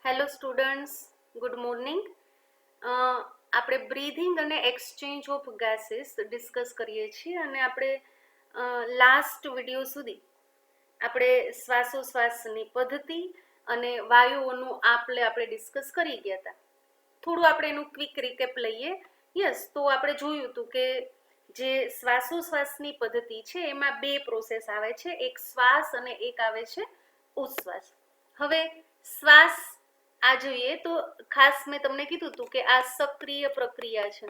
Hello students, good morning. આપણે breathing અને exchange of gases discuss કરીએ છીએ અને આપણે લાસ્ટ વિડીયો સુધી આપણે શ્વાસોશ્વાસની પદ્ધતિ અને વાયુઓનું આપલે આપણે ડિસ્કસ કરી ગયા હતા. થોડું આપણે એનું ક્વિક રિકેપ લઈએ. યસ, તો આપણે જોયું હતું કે જે શ્વાસોશ્વાસની પદ્ધતિ છે એમાં બે પ્રોસેસ આવે છે, એક શ્વાસ અને એક આવે છે ઉચ્છ્વાસ. હવે શ્વાસ આ જોઈએ તો ખાસ મેં તમને કીધું હતું કે આ સક્રિય પ્રક્રિયા છે,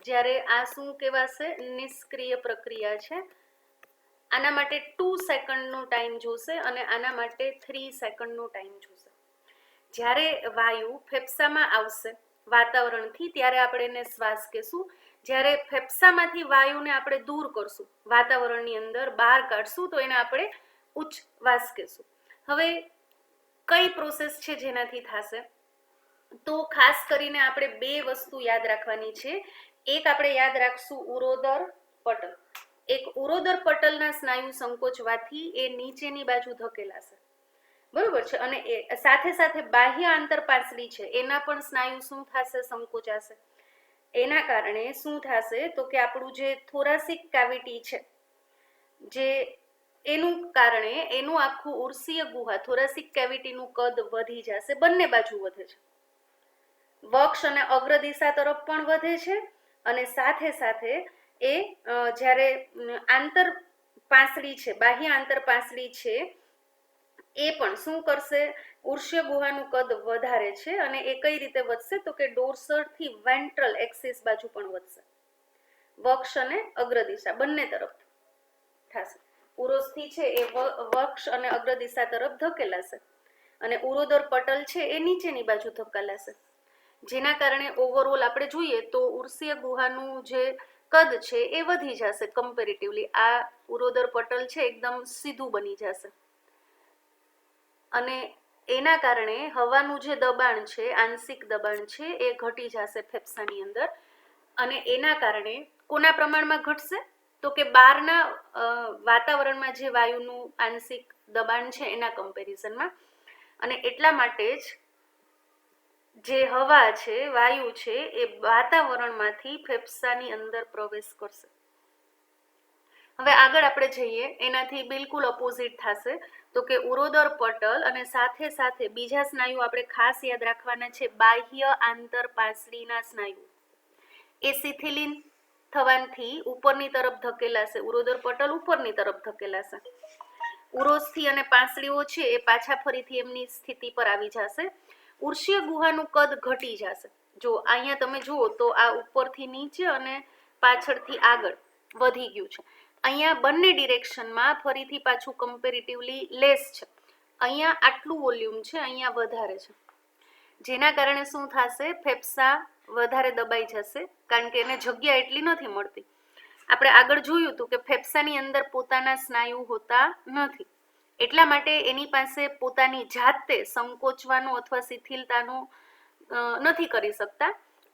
જ્યારે આ શું કહેવાશે? નિષ્ક્રિય પ્રક્રિયા છે. આના માટે 2 સેકન્ડનો ટાઈમ જોશે અને આના માટે 3 સેકન્ડનો ટાઈમ જોશે. જ્યારે વાયુ ફેફસામાં આવશે વાતાવરણથી ત્યારે આપણે એને શ્વાસ કહેશું. જ્યારે ફેફસામાંથી વાયુને આપણે દૂર કરશું, વાતાવરણની અંદર બહાર કાઢશું, તો એને આપણે ઉચ્છ્વાસ કહેશું. હવે કઈ પ્રોસેસ છે જેનાથી થશે? તો ખાસ કરીને આપણે બે વસ્તુ યાદ રાખવાની છે. એક આપણે યાદ રાખશું ઉરોદર પટલ. એક ઉરોદર પટલના સ્નાયુ સંકોચવાથી એ નીચેની બાજુ ધકેલાશે, બરોબર છે, અને એ સાથે સાથે બાહ્ય આંતરપાસળી છે એના પણ સ્નાયુ શું થશે? સંકોચાશે. એના કારણે શું થશે તો કે આપણું જે થોરાસિક કેવિટી છે, જે એનું કારણે એનું આખું ઉર્સીય ગુહા, થોરાસિક કેવિટીનું કદ વધી જશે. બંને બાજુ વધે છે, વક્ષ અને અગ્ર દિશા તરફ પણ વધે છે અને સાથે સાથે એ જ્યારે આંતરપાસળી છે, બાહ્ય આંતરપાસળી છે, એ પણ શું કરશે? ઉર્ષ્ય ગુહાનું કદ વધારે છે. અને એ કઈ રીતે વધશે તો કે ડોર્સલ થી વેન્ટ્રલ એક્સિસ બાજુ પણ વધશે. વક્ષ અને અગ્ર દિશા બંને તરફ થશે. ઉરોસ્થિ છે એ વક્ષ અને અગ્ર દિશા તરફ ધકેલાશે અને ઉરોદર પટલ છે એ નીચેની બાજુ ધકેલાશે, જેના કારણે ઓવરઓલ આપણે જોઈએ તો ઉર્સીય ગુહાનું જે કદ છે એ વધી જશે કમ્પેરેટિવલી. આ ઉરોદર પટલ છે એકદમ સીધું બની જશે અને એના કારણે હવાનું જે દબાણ છે, આંશિક દબાણ છે, એ ઘટી જશે ફેફસાની અંદર. અને એના કારણે કોના પ્રમાણમાં ઘટશે તો કે બહારના વાતાવરણમાં જે વાયુનું આંશિક દબાણ છે એના કમ્પેરિઝનમાં. અને એટલા માટે જ જે હવા છે, વાયુ છે, એ વાતાવરણમાંથી ફેફસાની અંદર પ્રવેશ કરશે. હવે આગળ આપણે જઈએ, એનાથી બિલકુલ ઓપોઝિટ થશે તો કે ઉરોદર પટલ અને સાથે સાથે બીજા સ્નાયુ આપણે ખાસ યાદ રાખવાના છે, બાહ્ય આંતરપાસળીના સ્નાયુ. એ શિથિલીન થવાથી ઉપરની તરફ ધકેલાશે, ઉરોદર પટલ ઉપરની તરફ ધકેલાશે. ઉરોસ્થિ અને પાસળીઓ છે એ પાછા ફરીથી એમની સ્થિતિ પર આવી જશે. ઉર્ષ્ય ગુહાનું કદ ઘટી જશે. જો અહીંયા તમે જુઓ તો આ ઉપરથી નીચે અને પાછળથી આગળ વધી ગયું છે. અહીંયા બંને ડિરેક્શનમાં ફરીથી પાછું કમ્પેરેટિવલી લેસ છે. અહીંયા આટલું વોલ્યુમ છે, અહીંયા વધારે છે, જેના કારણે શું થશે? ફેફસા વધારે દબાઈ જશે, કારણ કે એને જગ્યા એટલી નથી મળતી. આપણે આગળ જોયું હતું કે ફેફસાની અંદર પોતાના સ્નાયુ હોતા નથી, એટલા માટે એની પાસે પોતાની જાતે સંકોચવાનું અથવા શિથિલતાનું નથી કરી શકતા.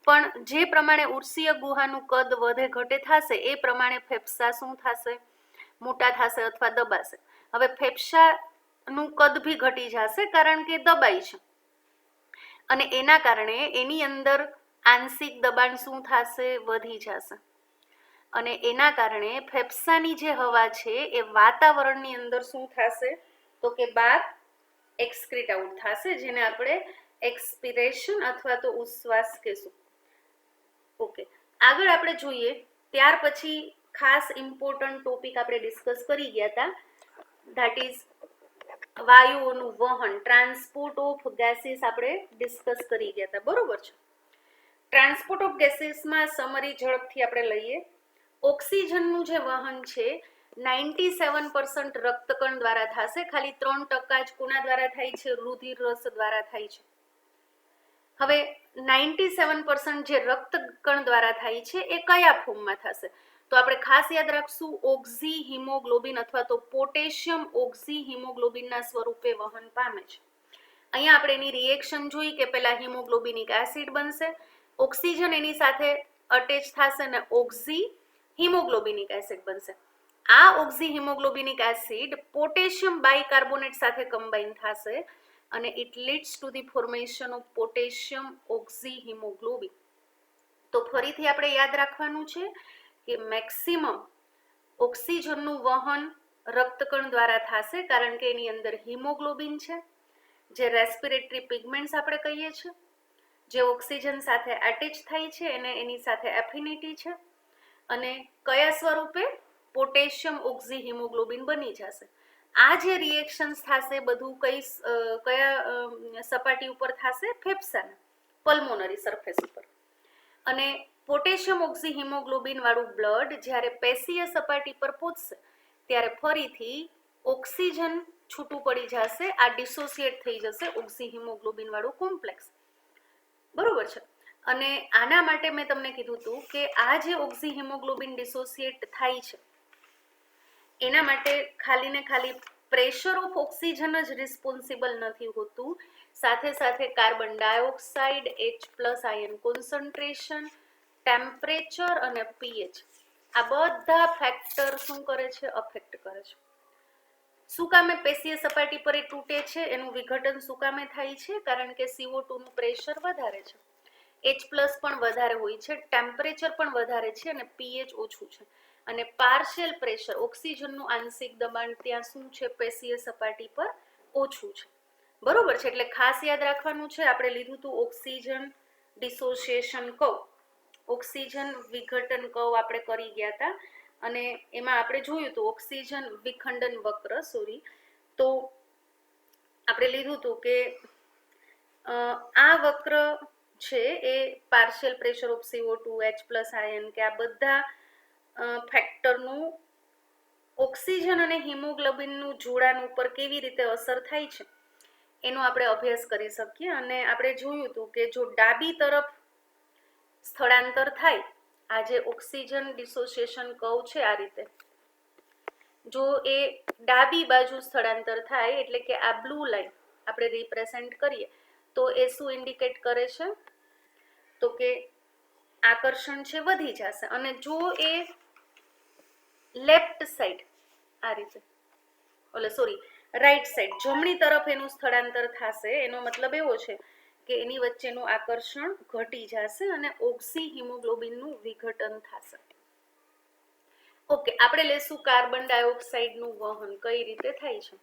પણ જે પ્રમાણે ઉર્સીય ગુહાનું કદ વધે ઘટે થશે એ પ્રમાણે ફેફસા શું થશે? મોટા થશે અથવા દબાશે. હવે ફેફસાનું કદ ભી ઘટી જશે કારણ કે દબાઈ છે અને એના કારણે એની અંદર આંશિક દબાણ શું થશે? વધી જશે અને એના કારણે ફેફસાની જે હવા છે એ વાતાવરણની અંદર શું થશે તો કે બહાર એક્સક્રીટ આઉટ થશે, જેને આપણે એક્સપિરેશન અથવા તો ઉચ્છ્વાસ કહેશું. ઓકે, આગળ આપણે જોઈએ ત્યાર પછી ખાસ ઇમ્પોર્ટન્ટ ટોપિક આપણે ડિસ્કસ કરી ગયા હતા, ધેટ ઇઝ વાયુઓનું વહન, ટ્રાન્સપોર્ટ ઓફ ગેસીસ આપણે ડિસ્કસ કરી ગયા હતા, બરોબર છે. ટ્રાન્સપોર્ટ ઓફ ગેસીસમાં સમરી ઝડપથી આપણે લઈએ. ઓક્સિજનનું જે વહન છે 97% રક્તકણ દ્વારા થશે, ખાલી 3% જ કોના દ્વારા થાય છે? રુધિર રસ દ્વારા થાય છે. હવે 97% જે રક્તકણ દ્વારા થાય છે એ કયા ફોર્મમાં થશે? તો આપણે ખાસ યાદ રાખશું ઓક્સી હિમોગ્લોબિન અથવા તો પોટેશિયમ ઓક્સી હિમોગ્લોબિનના સ્વરૂપે વહન પામે છે. અહીંયા આપણે એની રિએક્શન જોઈ કે પહેલા હિમોગ્લોબિનિક એસિડ બનશે, ઓક્સિજન એની સાથે અટેચ થશે અને ઓક્સી હિમોગ્લોબિનિક એસિડ બનશે. આ oxy haemoglobinic acid potassium bicarbonate સાથે કમ્બાઈન થશે, અને it leads to the formation of potassium oxyhaemoglobin. તો ફરીથી આપણે યાદ રાખવાનું છે કે મેક્સિમમ ઓક્સિજનનું વહન રક્તકણ દ્વારા થશે, કારણ કે એની અંદર હિમોગ્લોબિન છે, જે રેસ્પિરેટરી પિગમેન્ટ્સ આપણે કહીએ છીએ, જે ઓક્સિજન સાથે એટેચ થાય છે, એને એની સાથે એફિનિટી છે, અને કયા સ્વરૂપે પોટેશિયમ ઓક્સીહિમોગ્લોબિન બની જશે. આ જે રિએક્શન્સ થશે બધું કયા સપાટી ઉપર થશે? ફેફસાના પલ્મોનરી સરફેસ ઉપર. અને પોટેશિયમ ઓક્સીહિમોગ્લોબિન વાળું બ્લડ જ્યારે પેશીય સપાટી પર પહોંચશે ત્યારે ફરીથી ઓક્સિજન છૂટું પડી જશે, આ ડિસોસિએટ થઈ જશે ઓક્સીહિમોગ્લોબિન વાળું કોમ્પ્લેક્સ. બરોબર છે. અને આના માટે મેં તમને કીધું હતું કે આ જે ઓક્સીહિમોગ્લોબિન ડિસોસિએટ થાય છે એના માટે ખાલી ને ખાલી પ્રેશર ઓફ ઓક્સિજન જ રિસ્પોન્સિબલ નથી હોતું, સાથે સાથે carbon dioxide, H+ ion concentration, temperature અને pH, આ બધા ફેક્ટર શું કરે છે? અફેક્ટ કરે છે. શું કામે પેશીય સપાટી પર એ તૂટે છે? એનું વિઘટન શું કામે થાય છે? કારણ કે CO2 નું પ્રેશર વધારે છે, H+ પણ વધારે હોય છે, ટેમ્પરેચર પણ વધારે છે અને pH ઓછું છે. અને પાર્શિયલ પ્રેશર, ઓક્સિજનનું આંશિક દબાણ ત્યાં શું છે? પેશીય સપાટી પર ઓછું છે. બરોબર છે. એટલે ખાસ યાદ રાખવાનું છે, આપણે લીધું હતું ઓક્સિજન ડિસોસિએશન કર્વ, ઓક્સિજન વિઘટન કર્વ આપણે કરી ગયા હતા, અને એમાં આપણે જોયું હતું ઓક્સિજન વિખંડન વક્ર, તો આપણે લીધું હતું કે આ વક્ર છે એ partial pressure of CO2, H+ ion કે આ બધા ફેક્ટરનું ઓક્સિજન અને હિમોગ્લોબિનનું જોડાણ ઉપર કેવી રીતે અસર થાય છે એનો આપણે અભ્યાસ કરી શકીએ. અને આપણે જોયું હતું કે જો ડાબી તરફ સ્થળાંતર થાય, આ જે ઓક્સિજન ડિસોસિએશન કર્વ છે આ રીતે, જો એ ડાબી બાજુ સ્થળાંતર થાય એટલે કે આ બ્લુ લાઈન આપણે રિપ્રેઝેન્ટ કરીએ તો એ શું ઇન્ડિકેટ કરે છે? તો કે આકર્ષણ છે વધી જશે. અને જો એ લેફ્ટ સાઈડ આ રીતે રાઈટ સાઈડ જમણી તરફ એનું સ્થળાંતર થશે, એનો મતલબ એવો છે કે એની વચ્ચેનું આકર્ષણ ઘટી જશે અને ઓક્સીહિમોગ્લોબિનનું વિઘટન થશે. ઓકે, આપણે લેશું કાર્બન ડાયોક્સાઇડનું વહન કઈ રીતે થાય છે,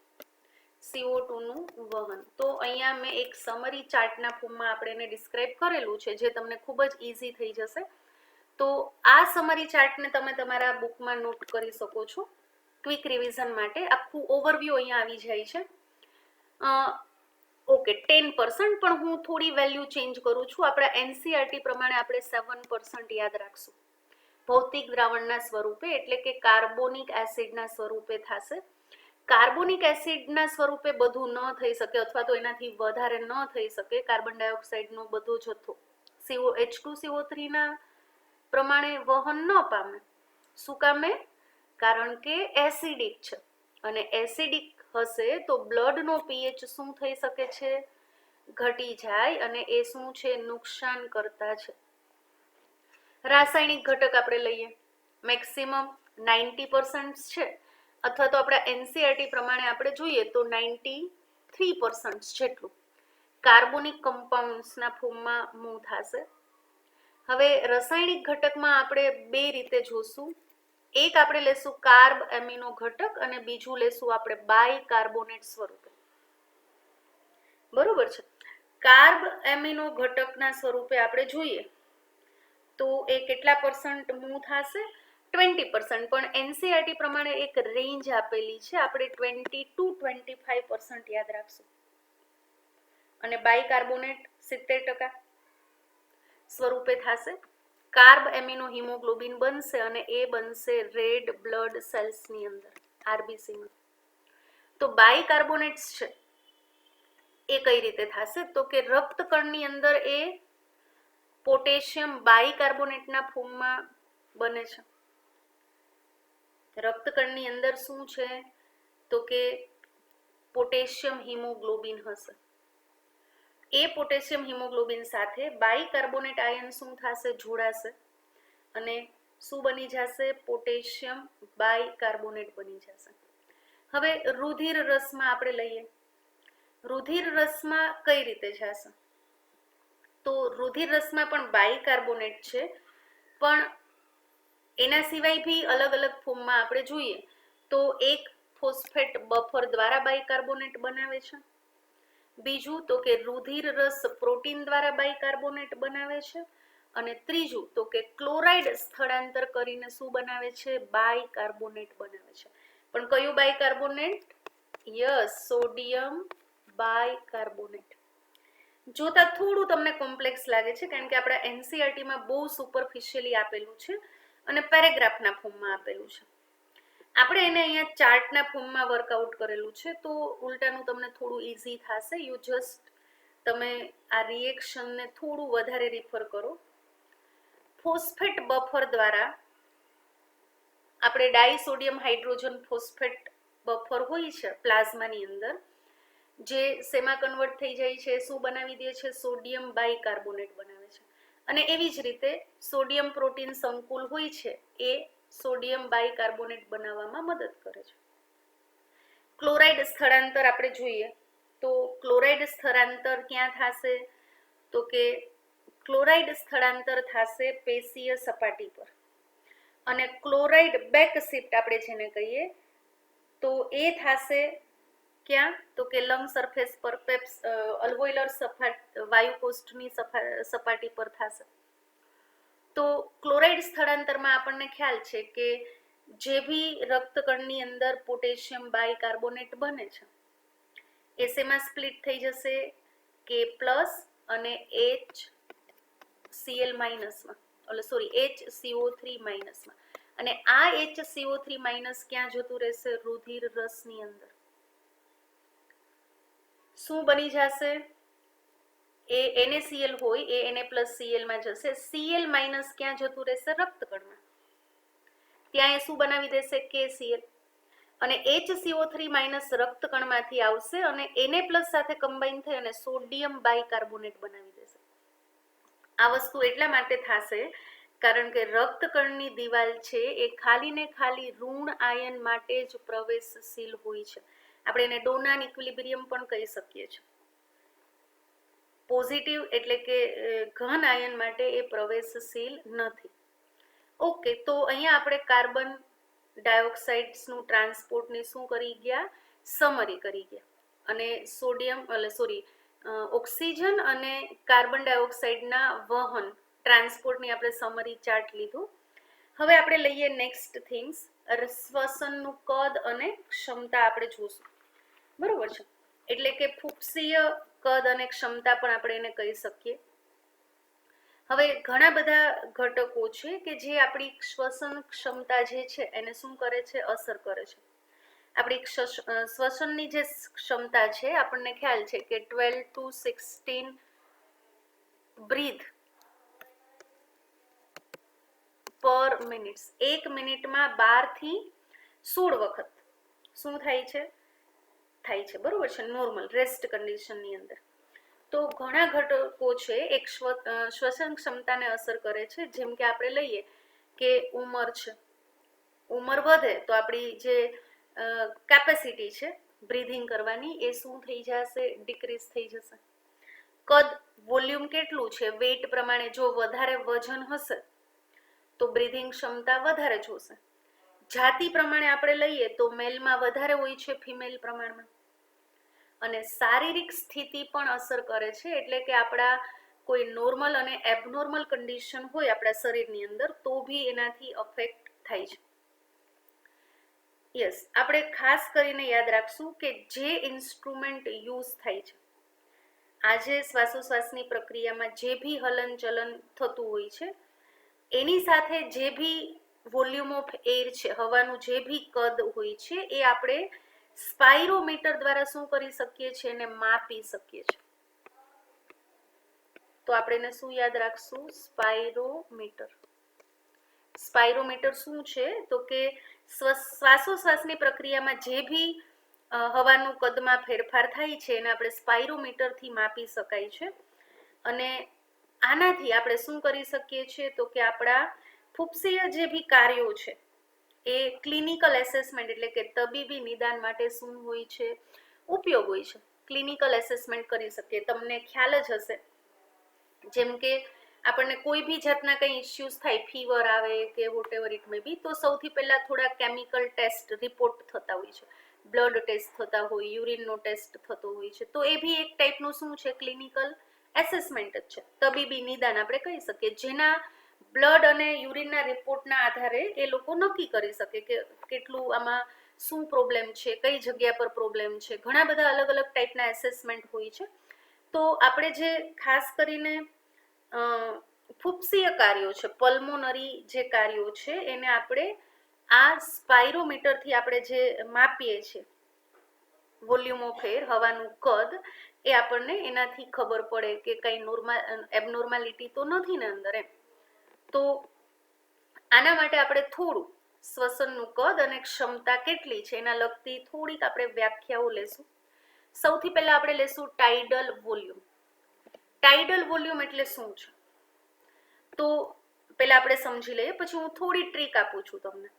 CO2 નું વહન. તો અહીંયા મેં એક સમરી ચાર્ટના ફોર્મમાં આપણે એને ડિસ્ક્રાઇબ કરેલું છે, જે તમને ખૂબ જ ઇઝી થઈ જશે. તો આ સમરી ચાર્ટને તમે તમારા બુકમાં નોટ કરી શકો છો ક્વિક રિવિઝન માટે. આખું ઓવરવ્યૂ અહીંયા આવી જાય છે. ઓકે, 10%, પણ હું થોડી વેલ્યુ ચેન્જ કરું છું. આપણા NCERT પ્રમાણે આપણે 7% યાદ રાખશું. ભૌતિક દ્રાવણના સ્વરૂપે એટલે કે કાર્બોનિક એસિડના સ્વરૂપે થશે. કાર્બોનિક એસિડના સ્વરૂપે બધું ન થઈ શકે, અથવા તો એનાથી વધારે ન થઈ શકે. કાર્બન ડાયોક્સાઇડનો બધો જથ્થો H2CO3 ના પ્રમાણે વહન ન પામે. શું કામે? કારણ કે એસિડિક છે, અને એસિડિક હશે તો બ્લડનો pH શું થઈ શકે છે? ઘટી જાય, અને એ શું છે? નુકસાન કરતા છે. રાસાયણિક ઘટક આપણે લઈએ, મેક્સિમમ 90% છે, અથવા તો આપણા NCERT પ્રમાણે આપણે જોઈએ તો 93% જેટલું કાર્બોનિક કમ્પાઉન્ડ્સના ફોર્મમાં મૂવ થશે. હવે રાસાયણિક ઘટકમાં આપણે બે રીતે જોશું. એક આપણે લેશું કાર્બ એમિનો ઘટક અને બીજું લેશું આપણે બાયકાર્બોનેટ સ્વરૂપે. બરોબર છે. કાર્બ એમિનો ઘટકના સ્વરૂપે આપણે જોઈએ તો એ કેટલા % મૂવ થશે? 20%. પણ NCERT પ્રમાણે એક રેન્જ આપેલી છે, આપણે 20 to 25% યાદ રાખશું. અને બાયકાર્બોનેટ 70% સ્વરૂપે થશે. કાર્બ એમિનો હિમોગ્લોબિન બનશે અને એ બનશે રેડ બ્લડ સેલ્સની અંદર, RBCમાં. તો બાયકાર્બોનેટ્સ છે એ કઈ રીતે થશે? તો કે રક્તકણની અંદર એ પોટેશિયમ બાયકાર્બોનેટના ફોર્મમાં બને છે. રક્તકણની અંદર શું છે? તો કે પોટેશિયમ હિમોગ્લોબિન હશે. એ પોટેશિયમ હિમોગ્લોબિન સાથે બાયકાર્બોનેટ આયન શું થશે? જોડાશે, અને શું બની જશે? પોટેશિયમ બાયકાર્બોનેટ બની જશે. હવે રુધિર રસમાં આપણે લઈએ રુધિર રસમાં કઈ રીતે જશે? તો રુધિર રસમાં પણ બાયકાર્બોનેટ છે, પણ એના સિવાય બી અલગ અલગ ફોર્મમાં આપણે જોઈએ તો એક ફોસ્ફેટ બફર દ્વારા બાયકાર્બોનેટ બનાવે છે, બીજું તો કે રુધિર રસ પ્રોટીન દ્વારા બાયકાર્બોનેટ બનાવે છે, અને ત્રીજું તો કે ક્લોરાઇડ સ્થળાંતર કરીને શું બનાવે છે? બાયકાર્બોનેટ બનાવે છે. પણ કયું બાયકાર્બોનેટ? Yes, sodium bicarbonate. જોતા થોડું તમને કોમ્પ્લેક્સ લાગે છે, કારણ કે આપણા એનસીઈઆરટીમાં બહુ સુપરફિશિયલી આપેલું છે અને પેરેગ્રાફના ફોર્મમાં આપેલું છે. આપણે એને અહીંયા ચાર્ટના ફોર્મમાં વર્કઆઉટ કરેલું છે, તો ઉલટાનું તમને થોડું ઇઝી થશે. યુ જસ્ટ તમે આ રિએક્શનને થોડું વધારે રિફર કરો. ફોસ્ફેટ બફર દ્વારા આપણે ડાયસોડિયમ હાઇડ્રોજન ફોસ્ફેટ બફર હોય છે પ્લાઝમાની અંદર, જે શેમાં કન્વર્ટ થઈ જાય છે? શું બનાવી દે છે? સોડિયમ બાયકાર્બોનેટ બનાવે છે. અને એવી જ રીતે સોડિયમ પ્રોટીન સંકુલ હોય છે, એ સોડિયમ બાયકાર્બોનેટ બનાવવામાં મદદ કરે છે. ક્લોરાઇડ સ્થળાંતર આપણે જોઈએ તો ક્લોરાઇડ સ્થળાંતર ક્યાં થશે? તો કે ક્લોરાઇડ સ્થળાંતર થશે પેશીય સપાટી પર, અને ક્લોરાઇડ બેક શિફ્ટ આપણે જેને કહીએ તો એ થશે ક્યાં? તો કે લંગ સરફેસ પર અલ્વોઇલર વાયુકોષ્ઠની સપાટી પર થશે. તો ક્લોરાઇડ સ્થળાંતરમાં આપણને ખ્યાલ છે કે જે ભી રક્તકણની અંદર પોટેશિયમ બાયકાર્બોનેટ બને છે, એ શેમાં સ્પ્લિટ થઈ જશે? કે પ્લસ અને HCl માઇનસમાં, HCO3 માઇનસમાં. અને આ HCO3 માઇનસ ક્યાં જતું રહેશે? રુધિર રસની અંદર. શું બની જશે? એ NaCl હોય એ Na+Cl માં જશે. Cl માઇનસ ક્યાં જતું રહેશે? રક્તકણમાં. ત્યાં એ શું બનાવી દેશે? KCl. અને HCO3 માઇનસ રક્તકણમાંથી આવશે અને Na+ સાથે કમ્બાઈન થઈ અને સોડિયમ બાયકાર્બોનેટ બનાવી દેશે. આ વસ્તુ એટલા માટે થશે કારણ કે રક્તકણની દિવાલ છે એ ખાલી ને ખાલી ઋણ આયન માટે જ પ્રવેશશીલ હોય છે. આપણે એને ડોનાન ઇક્વિલિબ્રિયમ પણ કહી શકીએ છીએ. પોઝિટિવ એટલે કે ઘન આયન માટે એ પ્રવેશશીલ નથી. ઓકે, તો અહીંયા આપણે કાર્બન ડાયોક્સાઇડ્સનું ટ્રાન્સપોર્ટની શું કરી ગયા? સમરી કરી ગયા. અને ઓક્સિજન અને કાર્બન ડાયોક્સાઇડના વહન ટ્રાન્સપોર્ટની આપણે સમરી ચાર્ટ લીધું. હવે આપણે લઈએ નેક્સ્ટ થિંગ્સ, શ્વસનનું કદ અને ક્ષમતા આપણે જોશું. બરોબર છે? એટલે કે ફૂફસીય કદ અને ક્ષમતા પણ આપણે એને કહી શકીએ. હવે ઘણા બધા ઘટકો છે કે જે આપણી શ્વસન ક્ષમતા જે છે એને શું કરે છે? અસર કરે છે. આપણી શ્વસનની જે ક્ષમતા છે આપણને ખ્યાલ છે કે 12 to 16 બ્રીથ પર મિનિટ. એક મિનિટમાં 12 થી 16 વખત શું થાય છે? બરોબર છે, નોર્મલ રેસ્ટ કન્ડિશનની અંદર. તો ઘણા ઘટકો છે એક શ્વસન ક્ષમતાને અસર કરે છે. જેમ કે આપણે લઈએ કે ઉંમર છે, ઉંમર વધે તો આપણી જે કેપેસિટી છે બ્રીધિંગ કરવાની એ શું થઈ જશે? ડિક્રીઝ થઈ જશે. કદ, વોલ્યુમ કેટલું છે વેઇટ પ્રમાણે, જો વધારે વજન હશે તો બ્રીધિંગ ક્ષમતા વધારે જોશે. જાતિ પ્રમાણે આપણે લઈએ તો મેલમાં વધારે હોય છે ફિમેલ પ્રમાણમાં. અને શારીરિક સ્થિતિ પણ અસર કરે છે, એટલે કે આપણા કોઈ નોર્મલ અને એબનોર્મલ કન્ડિશન હોય આપણા શરીરની અંદર તો બી એનાથી અફેક્ટ થાય છે. યસ, આપણે ખાસ કરીને યાદ રાખશું કે જે ઇન્સ્ટ્રુમેન્ટ યુઝ થાય છે, આજે શ્વાસોશ્વાસની પ્રક્રિયામાં જે ભી હલનચલન થતું હોય છે એની સાથે જે ભી વોલ્યુમ ઓફ એર છે, હવાનું જે ભી કદ હોય છે એ આપણે સ્પાઇરોમીટર દ્વારા શું કરી શકીએ છીએ? એને માપી શકીએ છીએ. તો આપણે એને શું યાદ રાખશું? સ્પાઇરોમીટર. સ્પાઇરોમીટર શું છે? તો કે શ્વાસોશ્વાસની પ્રક્રિયામાં જે ભી હવાનું કદમાં ફેરફાર થાય છે એને આપણે સ્પાઇરોમીટરથી માપી શકાય છે. અને આનાથી આપણે શું કરી શકીએ છીએ? તો કે આપણા ફૂફસીય જે ભી કાર્યો છે એ ક્લિનિકલ એસેસમેન્ટ એટલે કે તબીબી નિદાન માટે શું હોય છે? ઉપયોગ હોય છે. ક્લિનિકલ એસેસમેન્ટ કરી શકીએ. તમને ખ્યાલ જ હશે, જેમ કે આપણને કોઈ બી જાતના કંઈ ઇશ્યુઝ થાય, ફીવર આવે કે વોટેવર ઇટ મે બી, તો સૌથી પહેલાં થોડા કેમિકલ ટેસ્ટ રિપોર્ટ થતા હોય છે, બ્લડ ટેસ્ટ થતા હોય, યુરિનનો ટેસ્ટ થતો હોય છે. તો એ બી એક ટાઈપનું શું છે, ક્લિનિકલ એસેસમેન્ટ જ છે, તબીબી નિદાન આપણે કહી શકીએ, જેના બ્લડ અને યુરિનના રિપોર્ટના આધારે એ લોકો નક્કી કરી શકે કે કેટલું આમાં શું પ્રોબ્લેમ છે, કઈ જગ્યા પર પ્રોબ્લેમ છે. ઘણા બધા અલગ અલગ ટાઈપના એસેસમેન્ટ હોય છે. તો આપણે જે ખાસ કરીને ફૂફસીય કાર્યો છે, પલ્મોનરી જે કાર્યો છે, એને આપણે આ સ્પાયરોમીટરથી આપણે જે માપીએ છીએ, વોલ્યુમ ઓફ એર, હવાનું કદ, એ આપણને એનાથી ખબર પડે કે કંઈ એબનોર્માલિટી તો નથી ને અંદર એમ. તો આના માટે આપણે થોડું શ્વસનનું કદ અને ક્ષમતા કેટલી છે એના લગતી થોડીક આપણે વ્યાખ્યાઓ લેશું. સૌથી પહેલા આપણે લેશું ટાઇડલ વોલ્યુમ. ટાઇડલ વોલ્યુમ એટલે શું છે, તો પહેલા આપણે સમજી લઈએ, પછી હું થોડી ટ્રીક આપું છું તમને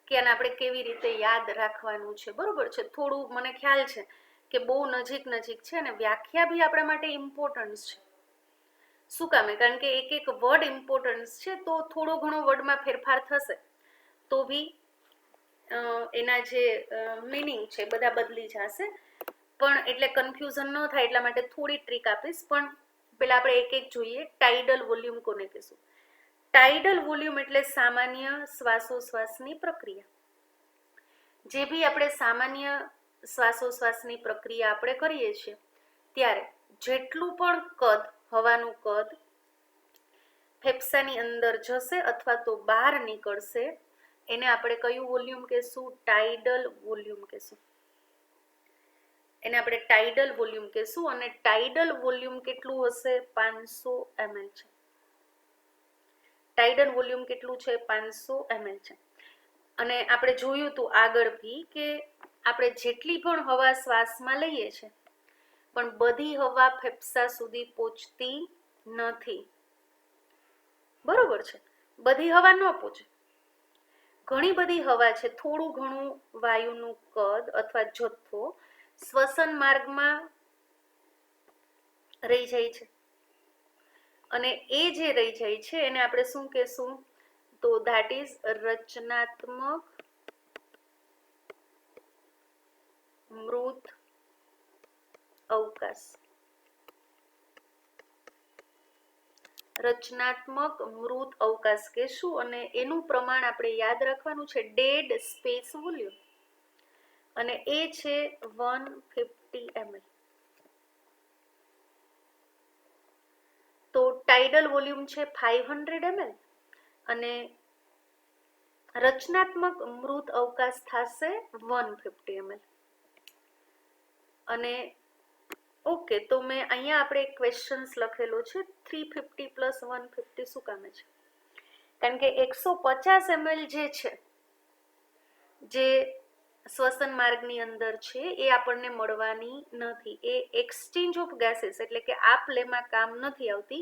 કે આને આપણે કેવી રીતે યાદ રાખવાનું છે. બરોબર છે, થોડું મને ખ્યાલ છે કે બહુ નજીક છે અને વ્યાખ્યા બી આપણા માટે ઇમ્પોર્ટન્ટ છે. શું કામે? કારણ કે એક એક વર્ડ ઇમ્પોર્ટન્ટ છે, તો થોડો ઘણો વર્ડમાં ફેરફાર થશે તો બી એના જે મિનિંગ છે બધા બદલી જશે. પણ એટલે કન્ફ્યુઝન ન થાય એટલા માટે થોડી ટ્રીક આપીશ. પણ પેલા આપણે એક એક જોઈએ. ટાઇડલ વોલ્યુમ કોને કહેશું? ટાઇડલ વોલ્યુમ એટલે સામાન્ય શ્વાસોશ્વાસની પ્રક્રિયા. જે બી આપણે સામાન્ય શ્વાસોશ્વાસની પ્રક્રિયા આપણે કરીએ છીએ ત્યારે જેટલું પણ કદ, હવાનું કદ ફેફસાની અંદર જશે અથવા તો બહાર નીકળશે, એને આપણે કયું વોલ્યુમ કહેશું? ટાઇડલ વોલ્યુમ કહેશું. એને આપણે ટાઇડલ વોલ્યુમ કહેશું. અને ટાઇડલ વોલ્યુમ કેટલું હશે? 500 ml છે. ટાઇડલ વોલ્યુમ કેટલું છે? 500 ml છે. અને આપણે જોયું હતું આગળ બી કે આપણે જેટલી પણ હવા શ્વાસમાં લઈએ છીએ, પણ બધી હવા ફેફસા સુધી પહોંચતી નથી. બરોબર છે, બધી હવા ન પહોંચે. ઘણી બધી હવા છે, થોડું ઘણું વાયુનું કદ અથવા જથ્થો શ્વસન માર્ગમાં રહી જાય છે. અને એ જે રહી જાય છે એને આપણે શું કહેશું? તો ધેટ ઇઝ રચનાત્મક મૃત અવકાશ. રચનાત્મક મૃત અવકાશ કહેશું. અને એનું પ્રમાણ આપણે યાદ રાખવાનું છે, ડેડ સ્પેસ વોલ્યુમ, અને એ છે 150 ml. તો ટાઇડલ વોલ્યુમ છે 500 ml અને રચનાત્મક મૃત અવકાશ થશે 150 ml. અને ઓકે, તો મેં અહીંયા આપણે એક ક્વેશ્ચન્સ લખેલો છે 350 પ્લસ 150 શું કામે છે? કારણ કે 150 ml જે છે, જે શ્વસન માર્ગની અંદર છે, એ આપણને મળવાની નથી. એ એક્સચેન્જ ઓફ ગેસીસ એટલે કે આપલેમાં કામ નથી આવતી.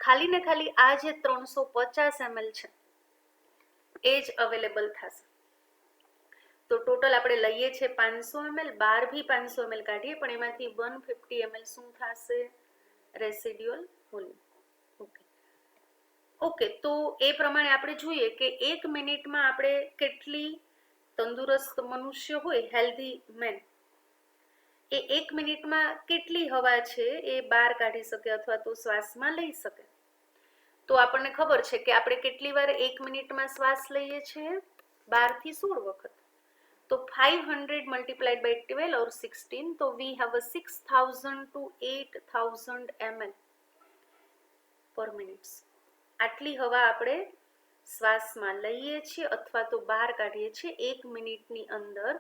ખાલી ને ખાલી આ જે 350 ml છે એ જ અવેલેબલ થશે. તો ટોટલ આપણે લઈએ છીએ 500 ml, બહાર બી 500 ml કાઢીએ, પણ એમાંથી 150 ml શું થશે? Residual volume. ઓકે, તો એ પ્રમાણે આપણે જોઈએ કે 1 મિનિટમાં આપણે કેટલી તંદુરસ્ત મનુષ્ય હોય, હેલ્ધી મેન, એ 1 મિનિટમાં કેટલી હવા છે એ બહાર કાઢી શકે અથવા તો શ્વાસમાં લઈ શકે. તો આપણને ખબર છે કે આપણે કેટલી વાર 1 મિનિટમાં શ્વાસ લઈએ છીએ? 12 થી 16 વખત. તો 500 multiplied by 12 or 16, તો we have a 6000 to 8000 ml per minute. આટલી હવા આપણે શ્વાસમાં લઈએ છીએ અથવા તો બહાર કાઢીએ છીએ 1 મિનિટની અંદર,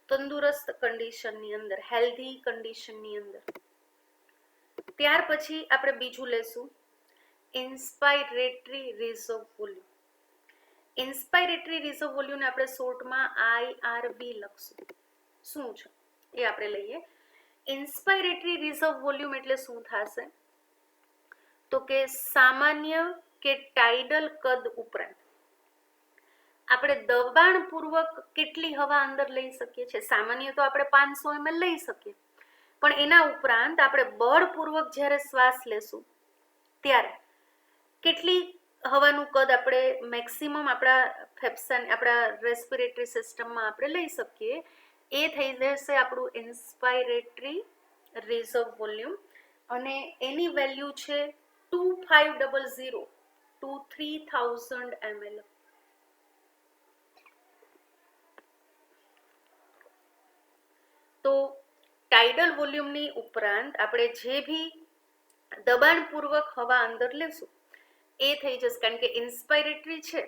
તંદુરસ્ત કન્ડિશનની અંદર, હેલ્ધી કન્ડિશનની અંદર. ત્યાર પછી આપણે બીજું લેશું ઇન્સ્પાયરેટરી રિઝર્વ વોલ્યુમ. ઇન્સ્પાયરેટરી રિઝર્વ વોલ્યુમને આપણે શોર્ટમાં IRV લખશું. શું છે એ આપણે લઈએ. ઇન્સ્પાયરેટરી રિઝર્વ વોલ્યુમ એટલે શું થશે? તો કે સામાન્ય કે ટાઇડલ કદ ઉપરાંત આપણે દબાણપૂર્વક કેટલી હવા અંદર લઈ શકીએ છીએ? સામાન્ય તો આપણે 500 ml લઈ શકીએ, પણ એના ઉપરાંત આપણે બળપૂર્વક જ્યારે શ્વાસ લેશું ત્યારે કેટલી હવાનું કદ આપણે મેક્સિમમ આપણા આપણા રેસ્પિરેટરી સિસ્ટમમાં આપણે લઈ શકીએ એ થઈ જશે આપણું ઇન્સ્પાયરેટરી રિઝર્વ વોલ્યુમ, અને એની વેલ્યુ છે 2500 to 3000 ml. તો ટાઇડલ વોલ્યુમની ઉપરાંત આપણે જે ભી દબાણપૂર્વક હવા અંદર લેશું એ થઈ જશે, કારણ કે ઇન્સ્પાયરેટરી છે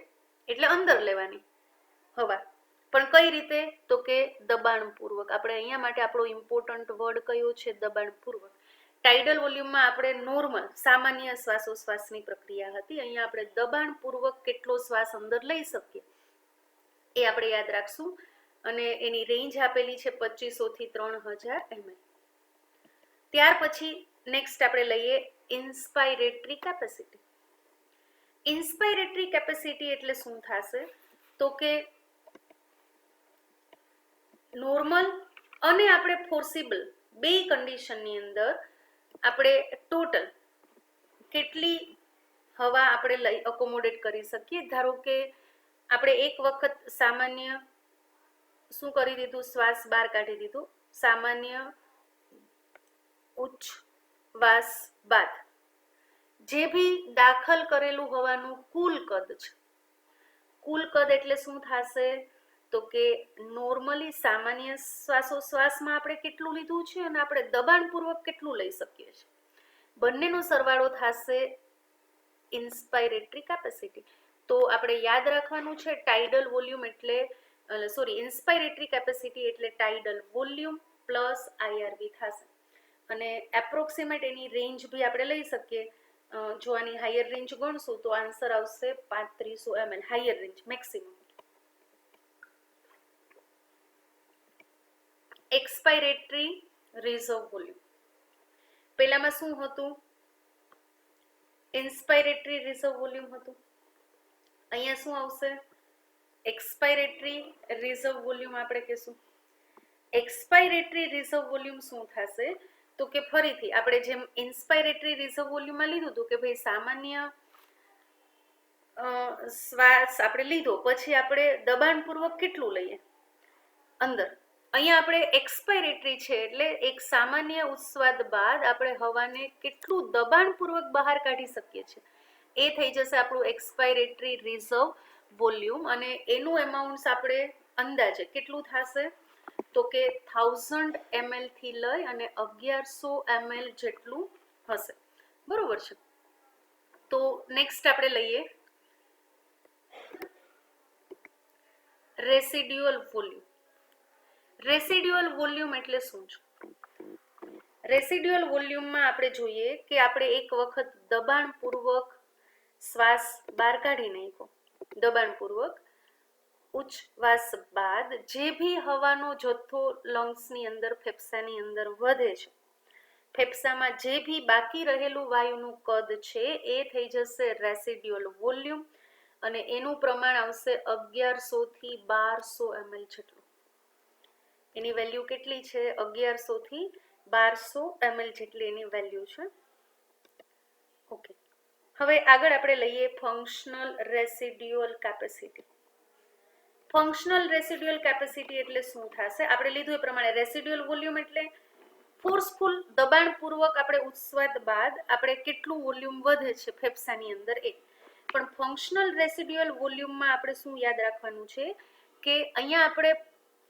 એટલે અંદર લેવાની હવા, પણ કઈ રીતે? તો કે દબાણપૂર્વક. આપણે અહીંયા માટે આપણો ઇમ્પોર્ટન્ટ વર્ડ કયો છે? દબાણપૂર્વક. ટાઇડલ વોલ્યુમમાં આપણે નોર્મલ સામાન્ય શ્વાસોશ્વાસની પ્રક્રિયા હતી, અહીંયા આપણે દબાણપૂર્વક કેટલો શ્વાસ અંદર લઈ શકીએ એ આપણે યાદ રાખશું, અને એની રેન્જ આપેલી છે 2500 થી 3000 ml. ત્યાર પછી નેક્સ્ટ આપણે લઈએ ઇન્સ્પાયરેટરી કેપેસિટી. ઇન્સ્પાયરેટરી કેપેસિટી એટલે શું થશે? તો કે નોર્મલ અને આપણે ફોર્સિબલ બે કન્ડિશનની અંદર આપણે ટોટલ કેટલી હવા આપણે લઈ અકોમોડેટ કરી શકીએ. ધારો કે આપણે એક વખત સામાન્ય શું કરી દીધું? શ્વાસ બહાર કાઢી દીધું. સામાન્ય ઉચ્છવાસ બાદ જે ભી દાખલ કરેલું હવાનું કુલ કદ છે, કુલ કદ એટલે શું થશે? તો કે નોર્મલી સામાન્ય શ્વાસોશ્વાસમાં આપણે કેટલું લીધું છે અને આપણે દબાણપૂર્વક કેટલું લઈ શકીએ છીએ, બંનેનો સરવાળો થશે ઇન્સ્પાયરેટરી કેપેસિટી. તો આપણે યાદ રાખવાનું છે ટાઇડલ વોલ્યુમ એટલે ઇન્સ્પાયરેટરી કેપેસિટી એટલે ટાઇડલ વોલ્યુમ પ્લસ આઈઆરવી થશે, અને એપ્રોક્સિમેટ એની રેન્જ બી આપણે લઈ શકીએ. જો આની હાયર રેન્જ ગણશું તો આન્સર આવશે 3500 ml, higher range maximum. Expiratory reserve volume પહેલામાં શું હતું? ઇન્સ્પાયરેટરી રિઝર્વ વોલ્યુમ હતું. અહીંયા શું આવશે? એક્સપાયરેટરી રિઝર્વ વોલ્યુમ આપણે કહેશું. એક્સપાયરેટરી રિઝર્વ વોલ્યુમ શું થશે? તો કે ફરીથી આપણે જેમ ઇન્સ્પાયરેટરી રિઝર્વ વોલ્યુમમાં લીધું હતું કે ભાઈ સામાન્ય શ્વાસ આપણે લીધો પછી આપણે દબાણપૂર્વક કેટલું લઈએ અંદર, અહીંયા આપણે એક્સપાયરેટરી છે એટલે એક સામાન્ય ઉચ્છ્વાસ બાદ આપણે હવાને કેટલું દબાણપૂર્વક બહાર કાઢી શકીએ છીએ એ થઈ જશે આપણું એક્સપાયરેટરી રિઝર્વ વોલ્યુમ, અને એનું એમાઉન્ટ આપણે અંદાજે કેટલું થશે? તો કે 1000 ml થી લઈ અને 1100 ml જેટલું હશે. બરોબર છે. તો નેક્સ્ટ આપણે લઈએ રેસિડ્યુઅલ વોલ્યુમ. રેસિડ્યુઅલ વોલ્યુમ એટલે શું છે? રેસિડ્યુઅલ વોલ્યુમમાં આપણે જોઈએ કે આપણે એક વખત દબાણપૂર્વક શ્વાસ બહાર કાઢી નાખ્યો, દબાણપૂર્વક ઉચ્છવાસ બાદ જે ભી હવાનો જથ્થો લંગ્સની અંદર ફેફસાની અંદર વધે છે, ફેફસામાં જે ભી બાકી રહેલું વાયુનું કદ છે એ થઈ જશે રેસિડ્યુઅલ વોલ્યુમ, અને એનું પ્રમાણ આવશે 1100 થી 1200 ml જેટલું. એની વેલ્યુ કેટલી છે? 1100 થી 1200 ml જેટલી એની વેલ્યુ છે. ઓકે, હવે આગળ આપણે લઈએ functional residual capacity. Functional residual capacity એટલે શું થશે? આપણે લીધું એ પ્રમાણે રેસિડ્યુઅલ વોલ્યુમ એટલે ફોર્સફુલ દબાણપૂર્વક આપણે ઉચ્છ્વાસ બાદ આપણે કેટલું વોલ્યુમ વધે છે ફેફસાની અંદર એ. પણ ફંક્શનલ રેસિડ્યુઅલ વોલ્યુમમાં આપણે શું યાદ રાખવાનું છે કે અહીંયા આપણે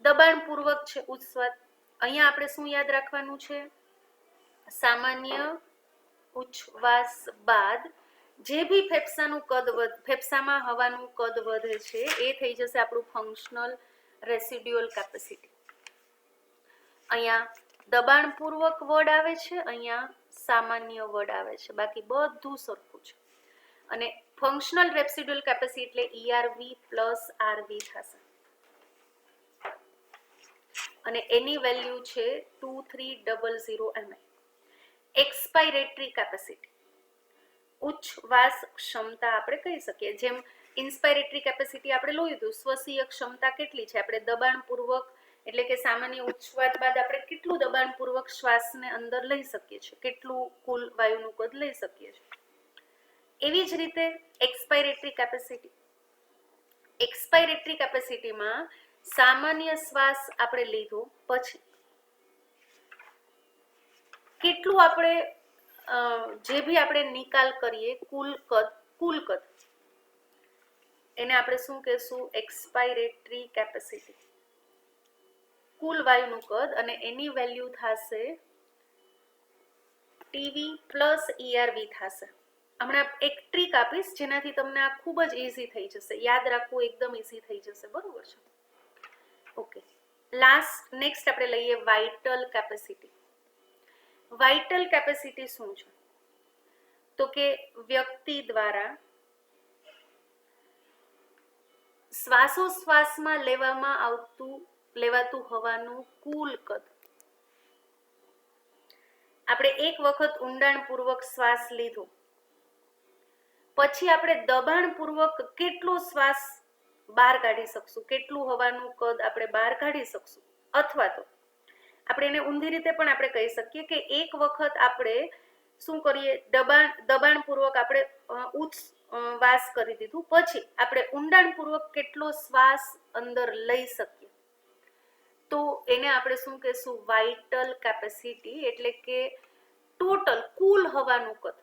દબાણપૂર્વક છે ઉચ્છ્વાસ, અહીંયા આપણે શું યાદ રાખવાનું છે? સામાન્ય ઉચ્છ્વાસ બાદ જે ભી ફેફસાનું કદ ફેફસામાં હવાનું કદ વધે છે એ થઈ જશે આપણું ફંક્શનલ રેસિડ્યુઅલ કેપેસિટી. અહીંયા દબાણપૂર્વક વર્ડ આવે છે, અહીંયા સામાન્ય વર્ડ આવે છે, બાકી બધું સરખું છે. અને ફંક્શનલ રેસિડ્યુઅલ કેપેસિટી એટલે ERV પ્લસ RV થશે, અને એની વેલ્યુ છે 2300 ml. એક્સપાયરેટરી કેપેસિટી ઉચ્છવાસ ક્ષમતા આપણે કહી શકીએ. જેમ ઇન્સ્પાયરેટરી કેપેસિટી આપણે લીધું, શ્વસીય ક્ષમતા કેટલી છે? આપણે દબાણપૂર્વક એટલે કે સામાન્ય ઉચ્છવાસ બાદ આપણે કેટલું દબાણપૂર્વક શ્વાસને અંદર લઈ શકીએ છીએ, કેટલું કુલ વાયુનું કદ લઈ શકીએ છીએ। એવી જ રીતે એક્સપાયરેટરી કેપેસિટી, એક્સપાયરેટરી કેપેસિટીમાં સામાન્ય શ્વાસ આપણે લીધો પછી કેટલું આપણે જે બી આપણે નિકાલ કરીએ કુલ કદ એને આપણે શું કહેશું? એક્સપાયરેટરી કેપેસિટી, કુલ વાયુનું કદ, અને એની વેલ્યુ થશે ટીવી પ્લસ ERV થશે। હમણાં એક ટ્રીક આપીશ જેનાથી તમને આ ખૂબ જ ઈઝી થઈ જશે, યાદ રાખવું એકદમ ઈઝી થઈ જશે, બરોબર છે? ઓકે, નેક્સ્ટ આપણે લઈએ વાઇટલ કેપેસિટી। વાઇટલ કેપેસિટી શું છે? તો કે વ્યક્તિ દ્વારા શ્વાસોશ્વાસમાં લેવાતું હવાનું કુલ કદ। આપણે એક વખત ઊંડાણપૂર્વક શ્વાસ લીધો પછી આપણે દબાણપૂર્વક કેટલો શ્વાસ બહાર કાઢી શકશું, કેટલું હવાનું કદ આપણે બહાર કાઢી શકશું, અથવા તો આપણે એને ઊંધી રીતે પણ આપણે કહી શકીએ કે એક વખત આપણે શું કરીએ, દબાણપૂર્વક આપણે વાસ કરી દીધું પછી આપણે ઊંડાણપૂર્વક કેટલો શ્વાસ અંદર લઈ શકીએ, તો એને આપણે શું કહેશું? વાઇટલ કેપેસિટી, એટલે કે ટોટલ કુલ હવાનું કદ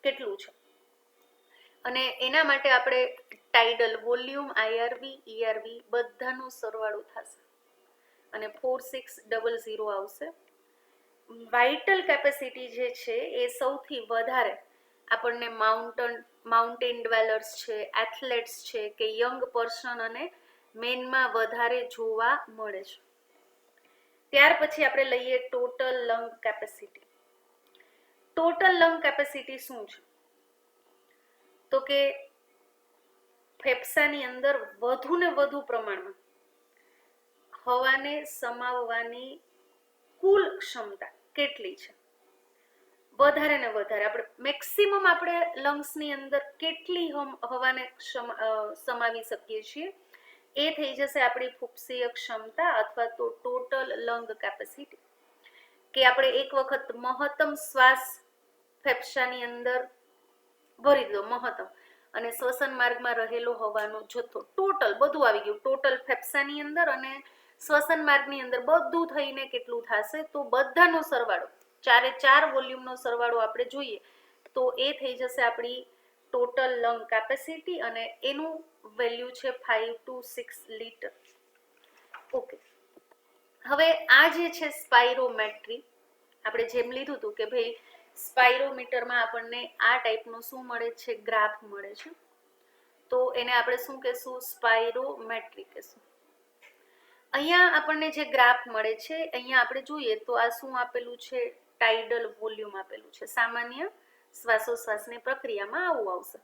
કેટલું છે। અને એના માટે આપણે ટાઇડલ વોલ્યુમ, IRV, ERV બધાનો સરવાળો થશે અને 4600 આવશે। વાઇટલ કેપેસિટી જે છે એ સૌથી વધારે આપણને માઉન્ટેન ડ્વેલર્સ છે, એથ્લેટ્સ છે કે યંગ પર્સન અને મેનમાં વધારે જોવા મળે છે। ત્યાર પછી આપણે લઈએ total lung capacity. Total lung capacity શું છે? તો કે ફેફસાની અંદર વધુ ને વધુ પ્રમાણમાં હવાને સમાવવાની કુલ ક્ષમતા કેટલી છે? વધારે ને વધારે આપણે મેક્સિમમ આપણે લંગ્સની અંદર કેટલી હવાને સમાવી શકીએ છીએ એ થઈ જશે આપણી ફૂફસીય ક્ષમતા અથવા તો ટોટલ લંગ કેપેસિટી। કે આપણે એક વખત મહત્તમ શ્વાસ ફેફસાની અંદર ભરી દો મહત્તમ, અને શ્વસન માર્ગમાં રહેલો હવાનો જથ્થો ટોટલ બધું આવી ગયું, ટોટલ ફેફસાની અંદર અને શ્વસન માર્ગની અંદર બધું થઈને કેટલું થશે? તો બધાનો સરવાળો, ચારે ચાર વોલ્યુમનો સરવાળો આપણે જોઈએ તો એ થઈ જશે આપણી ટોટલ લંગ કેપેસિટી, અને એનું વેલ્યુ છે 5 to 6 લીટર। ઓકે, હવે આ જે છે સ્પાયરોમેટ્રી, આપણે જેમ લીધું હતું કે ભાઈ સ્પાયરોમીટરમાં આપણને આ ટાઈપનો શું મળે છે? ગ્રાફ મળે છે, તો એને આપણે શું કહેશું? સ્પાયરોમેટ્રી કહેશું। અહીંયા આપણને જે ગ્રાફ મળે છે, અહીંયા આપણે જોઈએ તો આ શું આપેલું છે? ટાઇડલ વોલ્યુમ આપેલું છે। સામાન્ય શ્વાસોશ્વાસની પ્રક્રિયામાં આવું આવશે।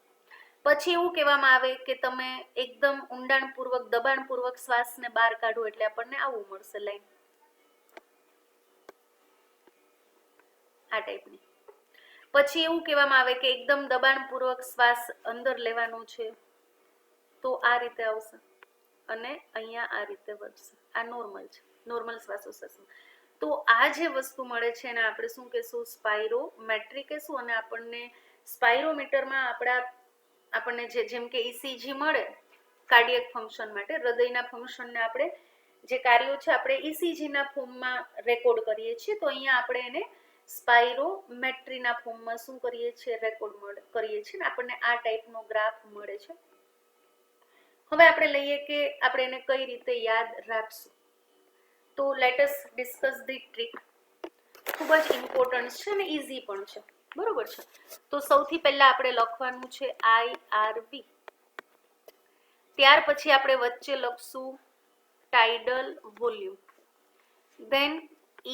પછી એવું કહેવામાં આવે કે તમે એકદમ ઊંડાણપૂર્વક દબાણપૂર્વક શ્વાસને બહાર કાઢો એટલે આપણને આવું મળશે લાઈન, આ ટાઈપની। પછી એવું કહેવામાં આવે કે એકદમ દબાણપૂર્વક શ્વાસ અંદર લેવાનો છે તો આ રીતે આવશે, અને અહીંયા આ રીતે વધશે। આ નોર્મલ છે, નોર્મલ શ્વાસોશ્વાસમાં। તો આ જે વસ્તુ મળે છે એને આપણે શું કહેશું? સ્પાયરોમેટ્રી કહેશું। અને આપણને સ્પાયરોમીટરમાં આપણને જેમ કે ECG મળે કાર્ડિયક ફંક્શન માટે, હૃદયના ફંક્શનને આપણે જે કાર્યો છે આપણે ECGના ફોર્મમાં રેકોર્ડ કરીએ છીએ, તો અહીંયા આપણે એને સ્પાયરોમેટ્રીના ફોર્મમાં શું કરીએ છીએ? રેકોર્ડ કરીએ છીએ, ને આપણને આ ટાઈપનો ગ્રાફ મળે છે। હવે આપણે લઈએ કે આપણે એને કઈ રીતે યાદ રાખશું, તો let us discuss the trick. ખૂબ જ ઇમ્પોર્ટન્ટ છે અને ઇઝી પણ છે, બરોબર છે? તો સૌથી પહેલા આપણે લખવાનું છે IRV, ત્યાર પછી આપણે વચ્ચે લખશું ટાઇડલ વોલ્યુમ, ધેન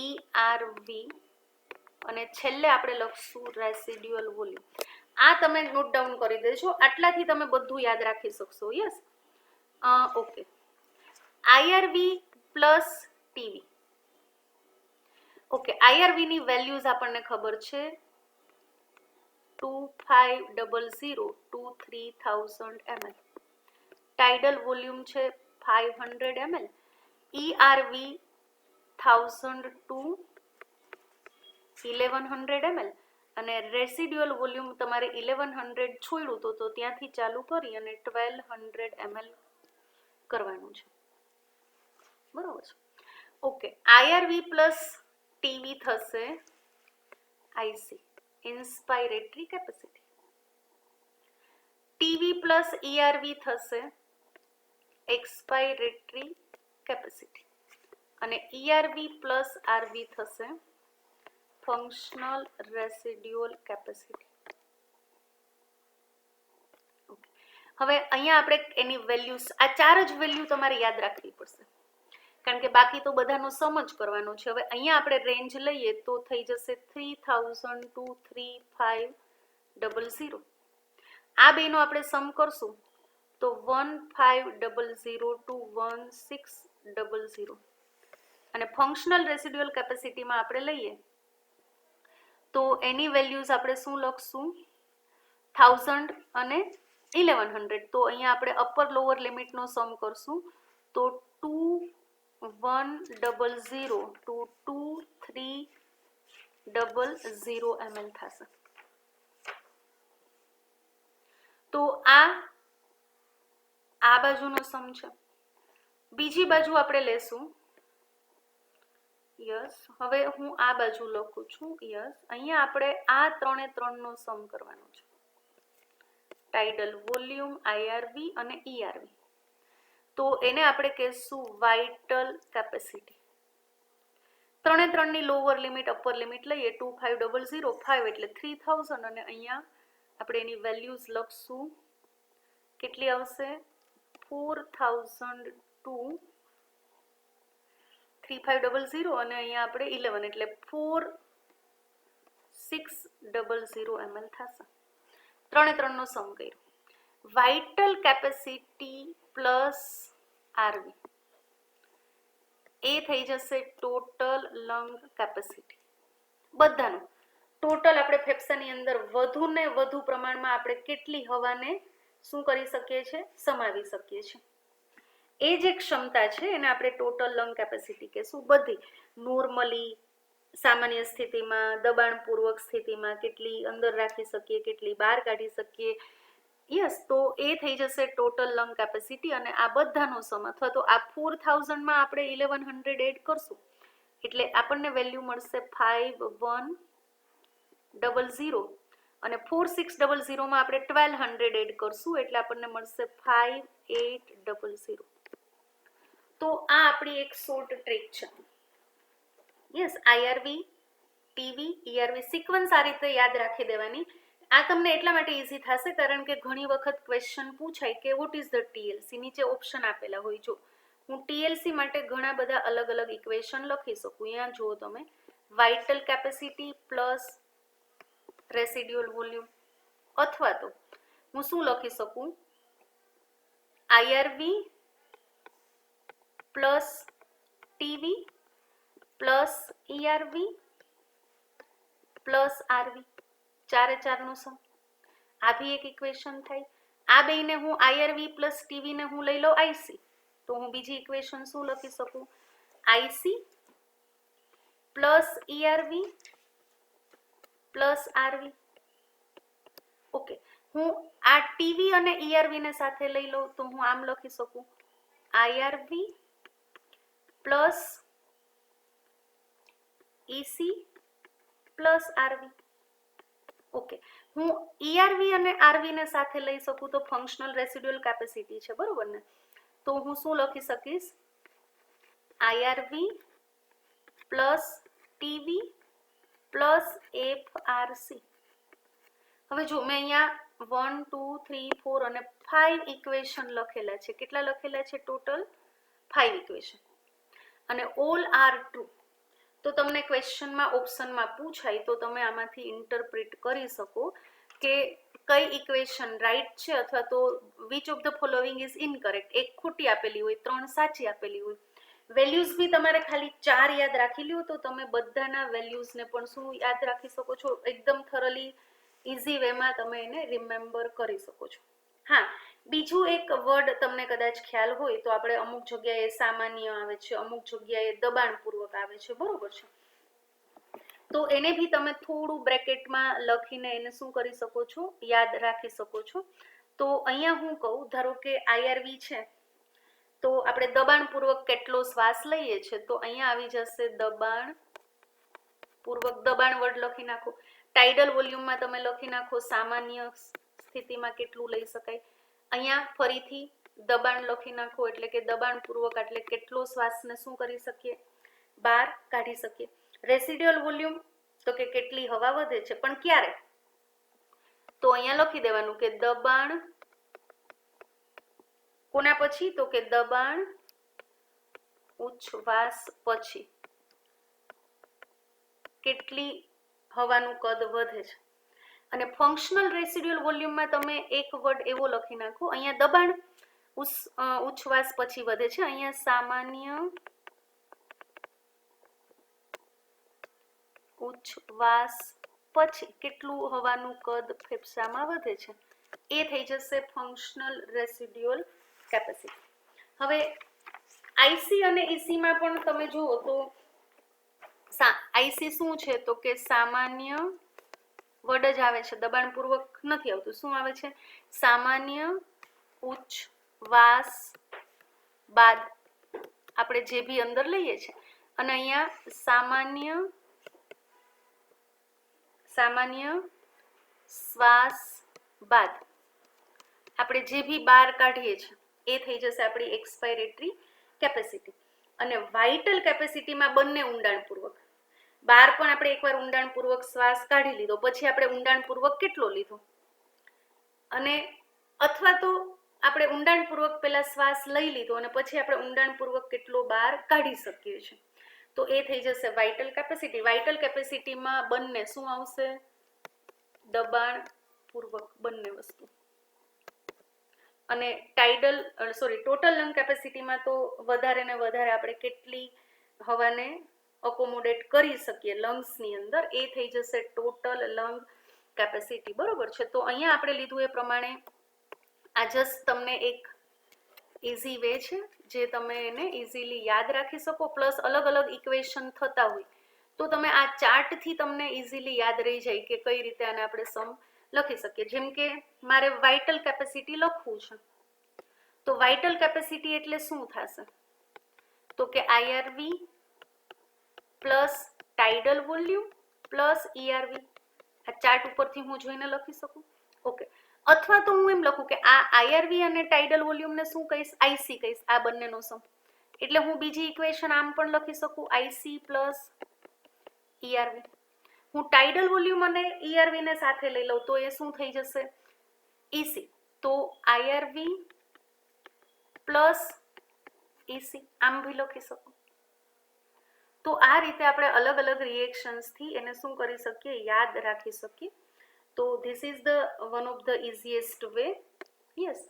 ERV, અને છેલ્લે આપણે લખશું રેસિડ્યુઅલ વોલ્યુમ। આ તમે નોટ ડાઉન કરી દેજો, આટલાથી તમે બધું યાદ રાખી શકશો। Yes, okay, IRV plus TV. Okay, IRV ની વેલ્યુઝ આપણને ખબર છે 2500 to 3000 ml, ટાઇડલ વોલ્યુમ છે 500 ml, ERV 1000 ટુ 1100 ml અને રેસિડ્યુઅલ વોલ્યુમ તમારે 1100 છોડ્યું તો ત્યાંથી ચાલુ કરી અને 1200 ml કરવાનું છે, બરોબર છે. ઓકે, આઈઆરવી પ્લસ ટીવી થશે આઈસી, ઇન્સ્પાયરેટરી કેપેસિટી. ટીવી પ્લસ ઈઆરવી થશે એક્સપાયરેટરી કેપેસિટી અને ઈઆરવી પ્લસ આરવી થશે ફંક્શનલ રેસિડ્યુઅલ કેપેસિટી. ઓકે, હવે અહીંયા આપણે એની વેલ્યુઝ, આ ચાર જ વેલ્યુ તમારે યાદ રાખવી પડશે કારણ કે બાકી તો બધાનો સમ જ કરવાનો છે. હવે અહીંયા આપણે રેન્જ લઈએ તો થઈ જશે 3000 ટુ 3500. આ બેનો આપણે સમ કરશું તો 1500 ટુ 1600 અને ફંક્શનલ રેસિડ્યુઅલ કેપેસિટીમાં આપણે લઈએ તો એની વેલ્યુઝ આપણે શું લખશું 1000 અને 1100. તો અહીંયા આપણે અપર લોઅર લિમિટનો સમ કરશું તો 2100 ટુ 2300 ml થશે. તો આ બાજુનો સમ છે. બીજી બાજુ આપણે લેશું. યસ, હવે હું આ બાજુ લખું છું. યસ, અહીંયા આપણે આ 3 નો સમ કરવાનો છે. ટાઇડલ વોલ્યુમ, આઈઆરવી અને ઈઆરવી. તો એને આપણે કહેશું વાઇટલ કેપેસિટી. 3 ની લોઅર લિમિટ અપર લિમિટ લઈએ 25005 એટલે 3000 અને અહીંયા આપણે એની વેલ્યુઝ લખશું. કેટલી આવશે? 4000 ટુ 3500 અને અહીંયા આપણે 11 એટલે 4600 ml થશે. 3 નો સમ કર્યો. વાઇટલ કેપેસિટી પ્લસ આરવી એ થઈ જશે ટોટલ લંગ કેપેસિટી. બધાનું ટોટલ આપણે ફેફસાની અંદર વધુ ને વધુ પ્રમાણમાં આપણે કેટલી હવાને શું કરી શકીએ છીએ? સમાવી શકીએ છીએ. એ જે ક્ષમતા છે એને આપણે ટોટલ લંગ કેપેસિટી કહેશું. બધી નોર્મલી સામાન્ય સ્થિતિમાં, દબાણપૂર્વક સ્થિતિમાં કેટલી અંદર રાખી શકીએ, કેટલી બહાર કાઢી શકીએ. યસ, તો એ થઈ જશે ટોટલ લંગ કેપેસિટી અને આ બધાનો સમ અથવા તો આ 4000 માં આપણે 1100 એડ કરશું એટલે આપણને વેલ્યુ મળશે 5100 અને 4600 માં આપણે 1200 એડ કરશું એટલે આપણને મળશે 5800. તો આ આપણી એક શોર્ટ ટ્રીક છે. યસ, આઈઆરવી, ટીવી, ઈઆરવી સિક્વન્સ આ રીતે યાદ રાખી દેવાની. આ તમને એટલા માટે ઇઝી થશે કારણ કે ઘણી વખત ક્વેશ્ચન પૂછાય કે વોટ ઇઝ ધ ટીએલસી, નીચે ઓપ્શન આપેલા હોય. જો હું ટીએલસી માટે ઘણા બધા અલગ અલગ ઇક્વેશન લખી શકું. અહીંયા જુઓ તમે, vital capacity plus residual volume અથવા તો હું શું લખી શકું? IRV plus TV plus ERV plus RV, 4 નો સમ. આ બી એક ઇક્વેશન થાય. આ બેને હું આઈઆરવી પ્લસ ટીવી ને હું લઈ લઉં આઈસી તો હું બીજી ઇક્વેશન શું લખી શકું? IC plus ERV plus RV. Okay, હું આ ટીવી અને ઈઆરવી ને સાથે લઈ લઉં તો હું આમ લખી શકું IRV plus EC plus RV. Okay, હું ઈઆરવી અને આરવી ને સાથે લઈ શકું તો ફંક્શનલ રેસિડ્યુઅલ કેપેસિટી છે, બરોબર ને? તો હું શું લખી શકીશ? આઈઆરવી પ્લસ ટીવી પ્લસ એફઆરસી. હવે જો મેં અહીંયા 1 2 3 4 અને 5 ઇક્વેશન લખેલા છે. કેટલા લખેલા છે? ટોટલ 5 ઇક્વેશન અને ઓલ આર ટ્રુ. તો તમને ક્વેશ્ચનમાં ઓપ્શનમાં પૂછાય તો તમે આમાંથી ઇન્ટરપ્રિટ કરી શકો કે કઈ ઇક્વેશન રાઈટ છે અથવા તો which of the following is incorrect. એક ખોટી આપેલી હોય, 3 સાચી આપેલી હોય. વેલ્યુઝ બી તમારે ખાલી 4 યાદ રાખી લ્યો તો તમે બધાના વેલ્યુઝને પણ શું યાદ રાખી શકો છો? એકદમ થરલી ઇઝી વેમાં તમે એને રિમેમ્બર કરી શકો છો. હા, બીજું એક વર્ડ તમને કદાચ ખ્યાલ હોય તો આપણે અમુક જગ્યાએ સામાન્ય આવે છે, અમુક જગ્યાએ દબાણપૂર્વક આવે છે, બરોબર છે. તો એને બી તમે થોડું બ્રેકેટમાં લખીને એને શું કરી શકો છો, યાદ રાખી શકો છો. તો અહીંયા હું કહું, ધારો કે આઈઆરવી છે, તો આપણે દબાણપૂર્વક કેટલો શ્વાસ લઈએ છીએ, તો અહીંયા આવી જશે દબાણપૂર્વક, દબાણ વર્ડ લખી નાખો. ટાઇડલ વોલ્યુમમાં તમે લખી નાખો સામાન્ય સ્થિતિમાં કેટલું લઈ શકાય. અહીંયા ફરીથી દબાણ લખી નાખો, એટલે કે દબાણપૂર્વક એટલે કેટલો શ્વાસને શું કરી શકીએ, બહાર કાઢી શકીએ. રેસિડ્યુઅલ વોલ્યુમ તો કે કેટલી હવા વધે છે, પણ ક્યારે, તો અહીંયા લખી દેવાનું કે દબાણ કોના પછી, તો કે દબાણ ઉચ્છ્વાસ પછી કેટલી હવાનું કદ વધે છે. અને ફંક્શનલ રેસિડ્યુઅલ વોલ્યુમમાં તમે એક વર્ડ એવો લખી નાખો, અહીંયા દબાણ ઉચ્છ્વાસ પછી વધે છે, અહીંયા સામાન્ય ઉચ્છ્વાસ પછી કેટલું હવાનું કદ ફેફસામાં વધે છે, એ થઈ જશે ફંક્શનલ રેસિડ્યુઅલ કેપેસિટી. હવે આઈસી અને ઈસીમાં પણ તમે જુઓ તો આઈસી શું છે, તો કે સામાન્ય વર્ડ જ આવે છે, દબાણપૂર્વક નથી આવતું. શું આવે છે, સામાન્ય ઉચ્છ્વાસ બાદ આપણે જે બી અંદર લઈએ છીએ, અને અહીંયા સામાન્ય શ્વાસ બાદ આપણે જે બી બહાર કાઢીએ છીએ એ થઈ જશે આપણી એક્સપાયરેટરી કેપેસિટી. અને વાઇટલ કેપેસિટીમાં બંને ઊંડાણપૂર્વક, બહાર પણ આપણે એકવાર ઊંડાણપૂર્વક શ્વાસ કાઢી લીધો, પછી આપણે ઊંડાણપૂર્વક કેટલો લીધો, અને અથવા તો આપણે ઊંડાણપૂર્વક પહેલા શ્વાસ લઈ લીધો અને પછી આપણે ઊંડાણપૂર્વક કેટલો બહાર કાઢી શકીએ છીએ, તો એ થઈ જશે વાઇટલ કેપેસિટી. વાઇટલ કેપેસિટીમાં બંને શું આવશે, દબાણપૂર્વક બંને વસ્તુ. અને ટોટલ લંગ કેપેસિટીમાં તો વધારે ને વધારે આપણે કેટલી હવાને અકોમોડેટ કરી શકીએ લંગ્સની અંદર, એ થઈ જશે ટોટલ લંગ કેપેસિટી, બરોબર છે. તો અહીંયા આપણે લીધું એ પ્રમાણે આ જસ્ટ તમને એક ઇઝી વે છે જે તમે એને ઇઝીલી યાદ રાખી શકો, પ્લસ અલગ અલગ ઇક્વેશન થતા હોય તો તમે આ ચાર્ટથી તમને ઇઝીલી યાદ રહી જાય કે કઈ રીતે આને આપણે સમ લખી શકીએ. જેમ કે મારે વાઇટલ કેપેસિટી લખવું છે, તો વાઇટલ કેપેસિટી એટલે શું થશે, તો કે આઈઆરવી પ્લસ ટાઇડલ વોલ્યુમ પ્લસ ઈઆરવી. આ ચાર્ટ ઉપરથી હું જોઈને લખી શકું, ઓકે. અથવા તો હું એમ લખું કે આ આઈઆરવી અને ટાઇડલ વોલ્યુમને શું કહીશ, આઈસી કહીશ, આ બંનેનો સમ. એટલે હું બીજી ઇક્વેશન આમ પણ લખી શકું, આઈસી પ્લસ ઈઆરવી. હું ટાઇડલ વોલ્યુમ અને ઈઆરવી ને સાથે લઈ લઉં તો એ શું થઈ જશે, ઈસી. તો આઈઆરવી પ્લસ ઈસી આમ ભી લખી શકું. તો આ રીતે આપણે અલગ અલગ રિએક્શન્સથી એને શું કરી શકીએ, યાદ રાખી શકીએ. તો this is the one of the easiest way. Yes.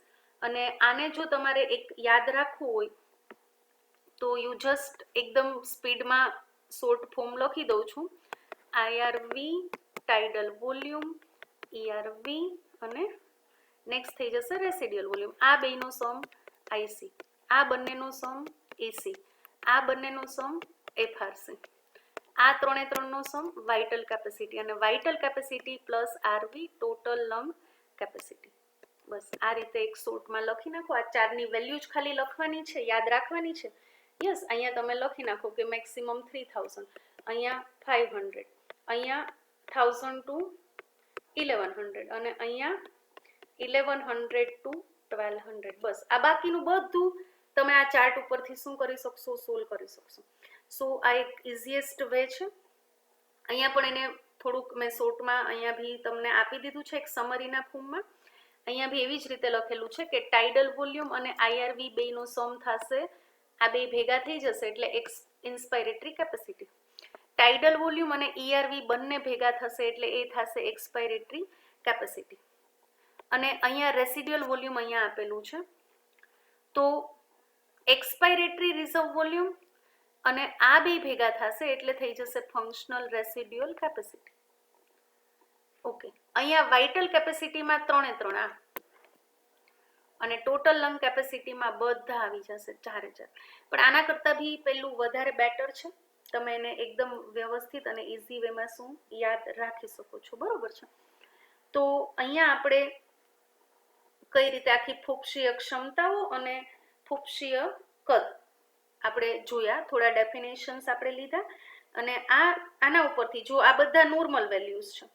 અને આને જો તમારે એક યાદ રાખવું હોય તો યુ જસ્ટ એકદમ સ્પીડમાં શોર્ટ ફોર્મ લખી દઉં છું, આઈઆરવી ટાઇડલ વોલ્યુમ ઈઆરવી અને નેક્સ્ટ થઈ જશે રેસિડ્યુઅલ વોલ્યુમ. આ બેનો સમ આઈસી, આ બંનેનો સમ એસી, આ બંનેનો સમ એફઆરસી, આ ત્રણનો સમ વાઇટલ કેપેસિટી, અને vital capacity plus RV total lung capacity. બસ આ રીતે એક શોર્ટમાં લખી નાખો. આ ચારની વેલ્યુ જ ખાલી લખવાની છે, યાદ રાખવાની છે. યસ, અહીંયા તમે લખી નાખો કે મેક્સિમમ 3000, અહીંયા 500, અહીંયા 1000 ટુ 1100, અને અહીંયા 1100 ટુ 1200. બસ આ બાકીનું બધું તમે આ ચાર્ટ ઉપરથી શું કરી શકશો, સોલ્વ કરી શકશો. સો આ એક ઇઝીએસ્ટ વે છે. અહીંયા પણ એને થોડુંક મેં શોર્ટમાં અહીંયા બી તમને આપી દીધું છે એક સમરીના ફોર્મમાં. અહીંયા બી એવી જ રીતે લખેલું છે કે ટાઇડલ વોલ્યુમ અને આઈઆરવી બેનો સમ થશે, આ બે ભેગા થઈ જશે એટલે ઇન્સ્પાયરેટરી કેપેસિટી. ટાઇડલ વોલ્યુમ અને ઈઆરવી બંને ભેગા થશે એટલે એ થશે એક્સપાયરેટરી કેપેસિટી. અને અહીંયા રેસિડ્યુઅલ વોલ્યુમ અહીંયા આપેલું છે, તો એક્સપાયરેટરી રિઝર્વ વોલ્યુમ અને આ બે ભેગા થશે એટલે થઈ જશે ફંક્શનલ રેસિડ્યુઅલ કેપેસિટી. ઓકે. અહીંયા વાઇટલ કેપેસિટીમાં ત્રણે ત્રણ, અને ટોટલ લંગ કેપેસિટીમાં બધા આવી જશે 4 પણ આના કરતાં બી પેલું વધારે બેટર છે. તમે એને એકદમ વ્યવસ્થિત અને ઇઝી વેમાં શું યાદ રાખી શકો છો, બરોબર છે. તો અહીંયા આપણે કઈ રીતે આખી ફૂફસીય ક્ષમતાઓ અને ફૂફસીય કદ આપણે જોયા, થોડા ડેફિનેશન્સ આપણે લીધા. અને આના ઉપરથી જો આ બધા નોર્મલ વેલ્યુઝ છે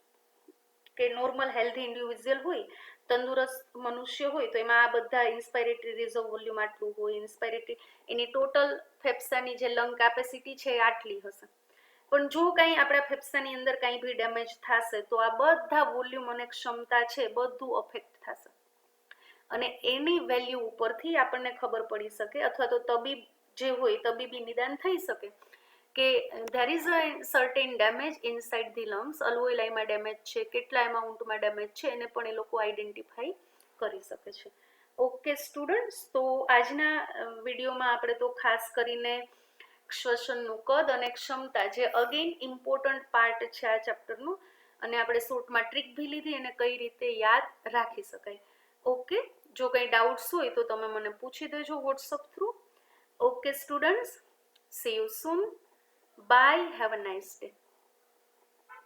કે નોર્મલ હેલ્ધી ઇન્ડિવિજ્યુઅલ હોય, તંદુરસ્ત મનુષ્ય હોય, તો એમાં આ બધા ઇન્સ્પાયરેટરી રિઝર્વ વોલ્યુમ આટલું હોય, ઇન્સ્પાયરેટરી એની ટોટલ ફેફસાની જે લંગ કેપેસિટી છે એ આટલી હશે. પણ જો કંઈ આપણા ફેફસાની અંદર કંઈ બી ડેમેજ થશે તો આ બધા વોલ્યુમ અને ક્ષમતા છે બધું અફેક્ટ થશે. અને એની વેલ્યુ ઉપરથી આપણને ખબર પડી શકે અથવા તો તબીબ જે હોય તબીબી નિદાન થઈ શકે કે there is a certain damage inside the lungs, અલ્વોઇલાઈમાં ડેમેજ છે, કેટલા એમાઉન્ટમાં ડેમેજ છે, એને પણ એ લોકો આઈડેન્ટિફાઈ કરી શકે છે. ઓકે સ્ટુડન્ટ્સ, તો આજના વિડીયોમાં આપણે તો ખાસ કરીને શ્વસનનું કદ અને ક્ષમતા, જે અગેન ઇમ્પોર્ટન્ટ પાર્ટ છે આ ચેપ્ટરનું, અને આપણે શોર્ટમાં ટ્રીક બી લીધી અને કઈ રીતે યાદ રાખી શકાય. ઓકે, જો કંઈ ડાઉટ્સ હોય તો તમે મને પૂછી દેજો WhatsApp through. Okay students, see you soon. Bye, have a nice day.